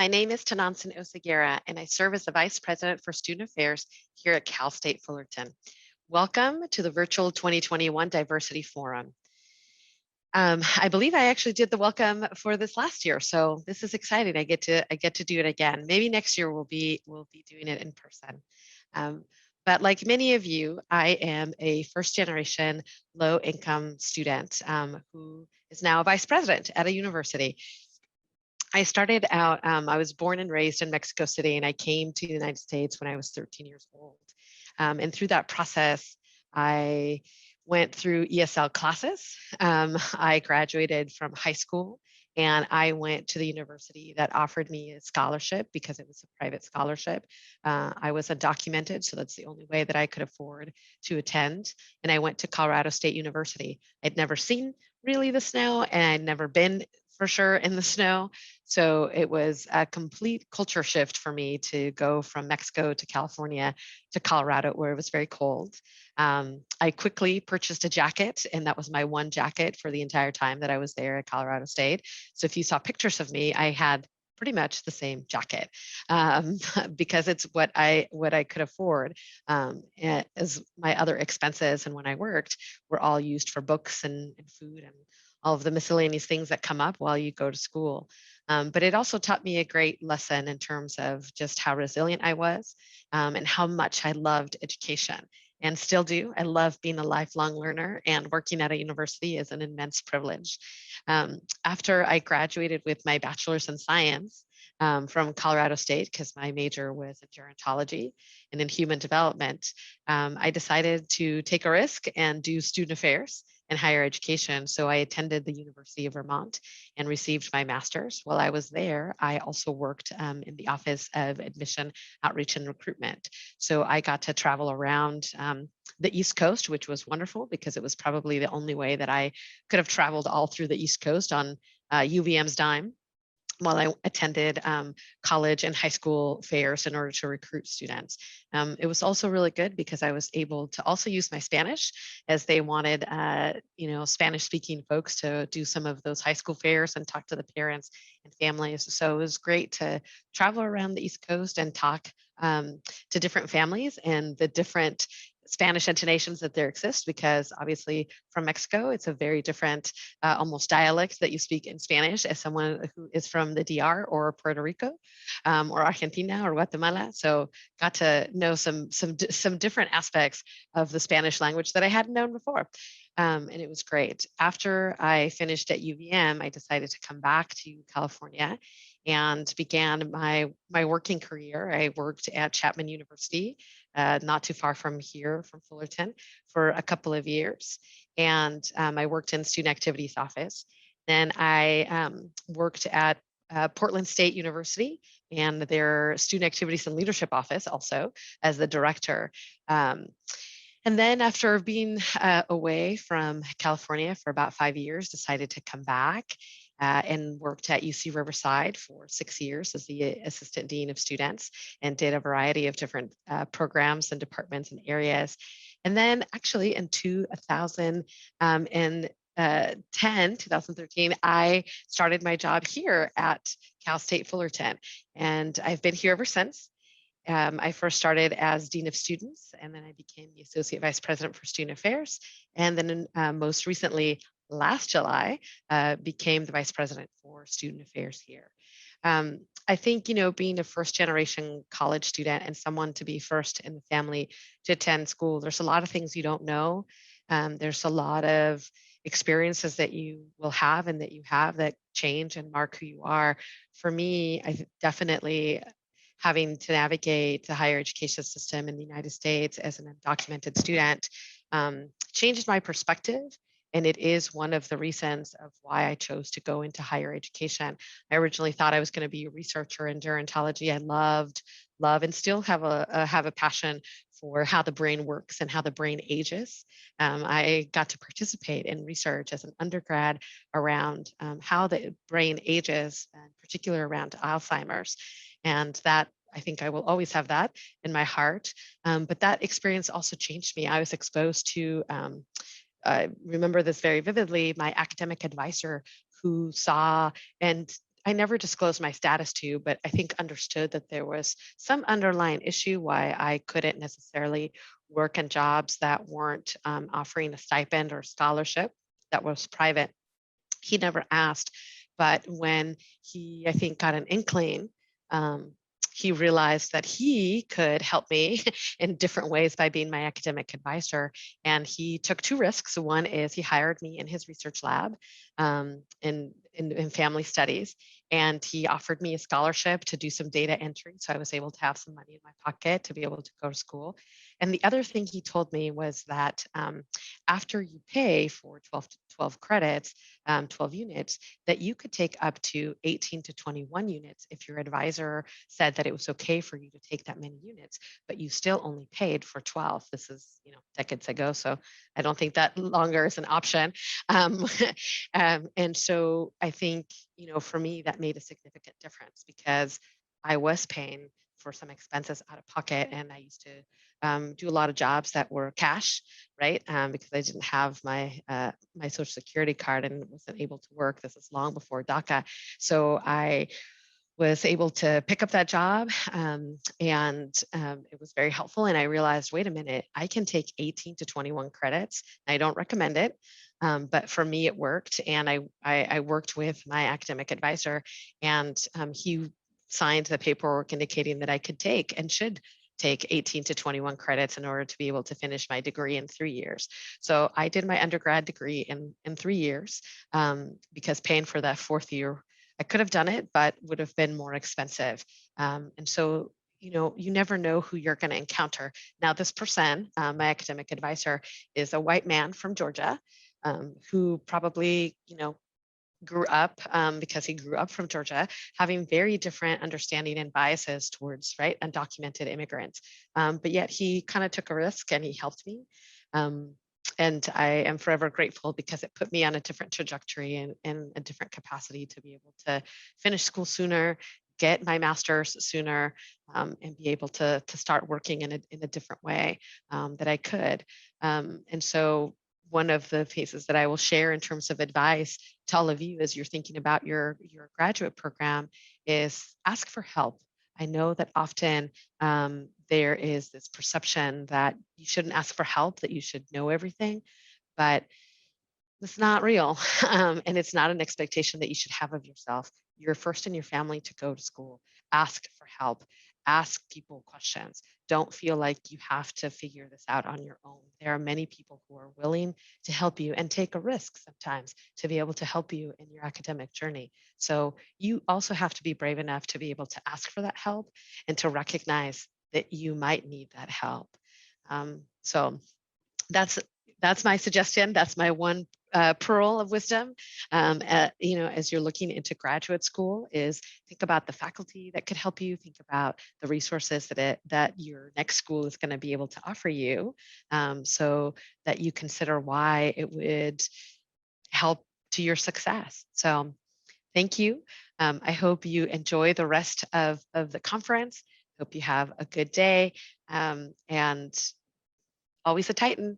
My name is Tonantzin Oseguera, and I serve as the Vice President for Student Affairs here at Cal State Fullerton. Welcome to the virtual 2021 Diversity Forum. I believe I actually did the welcome for this last year, so this is exciting. I get to do it again. Maybe next year we'll be doing it in person. Um, but like many of you, I am a first generation low income student who is now a vice president at a university. I started out, I was born and raised in Mexico City, and I came to the United States when I was 13 years old. And through that process, I went through ESL classes. I graduated from high school, and I went to the university that offered me a scholarship because it was a private scholarship. I was undocumented, so that's the only way that I could afford to attend. And I went to Colorado State University. I'd never seen really the snow, and I'd never been for sure in the snow. So it was a complete culture shift for me to go from Mexico to California to Colorado, where it was very cold. I quickly purchased a jacket, and that was my one jacket for the entire time that I was there at Colorado State. So if you saw pictures of me, I had pretty much the same jacket because it's what I could afford, as my other expenses and when I worked were all used for books and food and all of the miscellaneous things that come up while you go to school. But it also taught me a great lesson in terms of just how resilient I was, and how much I loved education and still do. I love being a lifelong learner, and working at a university is an immense privilege. After I graduated with my bachelor's in science from Colorado State, because my major was in gerontology and in human development, I decided to take a risk and do student affairs and higher education. So I attended the University of Vermont and received my master's. While I was there, I also worked in the Office of Admission, Outreach, and Recruitment. So I got to travel around the East Coast, which was wonderful because it was probably the only way that I could have traveled all through the East Coast on UVM's dime, while I attended college and high school fairs in order to recruit students. It was also really good because I was able to also use my Spanish, as they wanted, Spanish-speaking folks to do some of those high school fairs and talk to the parents and families. So it was great to travel around the East Coast and talk to different families and the different Spanish intonations that there exist, because obviously from Mexico, it's a very different, almost dialect that you speak in Spanish as someone who is from the DR or Puerto Rico, or Argentina or Guatemala. So got to know some different aspects of the Spanish language that I hadn't known before. And it was great. After I finished at UVM, I decided to come back to California and began my working career. I worked at Chapman University, not too far from here, from Fullerton, for a couple of years. And I worked in student activities office. Then I worked at Portland State University and their student activities and leadership office also as the director. And then after being away from California for about 5 years, decided to come back and worked at UC Riverside for 6 years as the assistant dean of students, and did a variety of different programs and departments and areas. And then actually in 2013, I started my job here at Cal State Fullerton, and I've been here ever since. I first started as Dean of Students, and then I became the Associate Vice President for Student Affairs. And then most recently, last July, became the Vice President for Student Affairs here. I think, being a first generation college student and someone to be first in the family to attend school, there's a lot of things you don't know. There's a lot of experiences that you will have and that you have that change and mark who you are. For me, I definitely having to navigate the higher education system in the United States as an undocumented student changed my perspective. And it is one of the reasons of why I chose to go into higher education. I originally thought I was going to be a researcher in gerontology. I love, and still have a passion for how the brain works and how the brain ages. I got to participate in research as an undergrad around how the brain ages, in particular around Alzheimer's. And that, I think I will always have that in my heart. But that experience also changed me. I was exposed to, I remember this very vividly, my academic advisor who saw and I never disclosed my status to, but I think understood that there was some underlying issue why I couldn't necessarily work in jobs that weren't offering a stipend or scholarship that was private. He never asked, but when he, I think, got an inkling, um, he realized that he could help me in different ways by being my academic advisor. And he took two risks. One is he hired me in his research lab in family studies, and he offered me a scholarship to do some data entry. So I was able to have some money in my pocket to be able to go to school. And the other thing he told me was that after you pay for 12 credits, 12 units, that you could take up to 18 to 21 units if your advisor said that it was okay for you to take that many units, but you still only paid for 12. This is, decades ago, so I don't think that longer is an option. Um, and so I think, for me, that made a significant difference because I was paying for some expenses out of pocket, and I used to do a lot of jobs that were cash, right? Because I didn't have my Social Security card and wasn't able to work. This is long before DACA, so I was able to pick up that job, and it was very helpful. And I realized, wait a minute, I can take 18 to 21 credits. I don't recommend it, but for me, it worked. And I worked with my academic advisor, and he signed the paperwork indicating that I could take and should take 18 to 21 credits in order to be able to finish my degree in 3 years. So I did my undergrad degree in 3 years, because paying for that fourth year, I could have done it, but would have been more expensive. And so, you never know who you're going to encounter. Now, this person, my academic advisor, is a white man from Georgia, who probably, grew up, because he grew up from Georgia, having very different understanding and biases towards, right, undocumented immigrants. But yet he kind of took a risk and he helped me. Um, and I am forever grateful because it put me on a different trajectory and a different capacity to be able to finish school sooner, get my master's sooner, and be able to start working in a different way, that I could. And so one of the pieces that I will share in terms of advice to all of you as you're thinking about your graduate program is ask for help. I know that often there is this perception that you shouldn't ask for help, that you should know everything, but it's not real. And it's not an expectation that you should have of yourself. You're first in your family to go to school. Ask for help. Ask people questions. Don't feel like you have to figure this out on your own. There are many people who are willing to help you and take a risk sometimes to be able to help you in your academic journey. So you also have to be brave enough to be able to ask for that help and to recognize that you might need that help. So that's that's my suggestion. That's my one pearl of wisdom. As you're looking into graduate school, is think about the faculty that could help you. Think about the resources that your next school is going to be able to offer you, so that you consider why it would help to your success. So, thank you. I hope you enjoy the rest of the conference. Hope you have a good day, and always a Titan.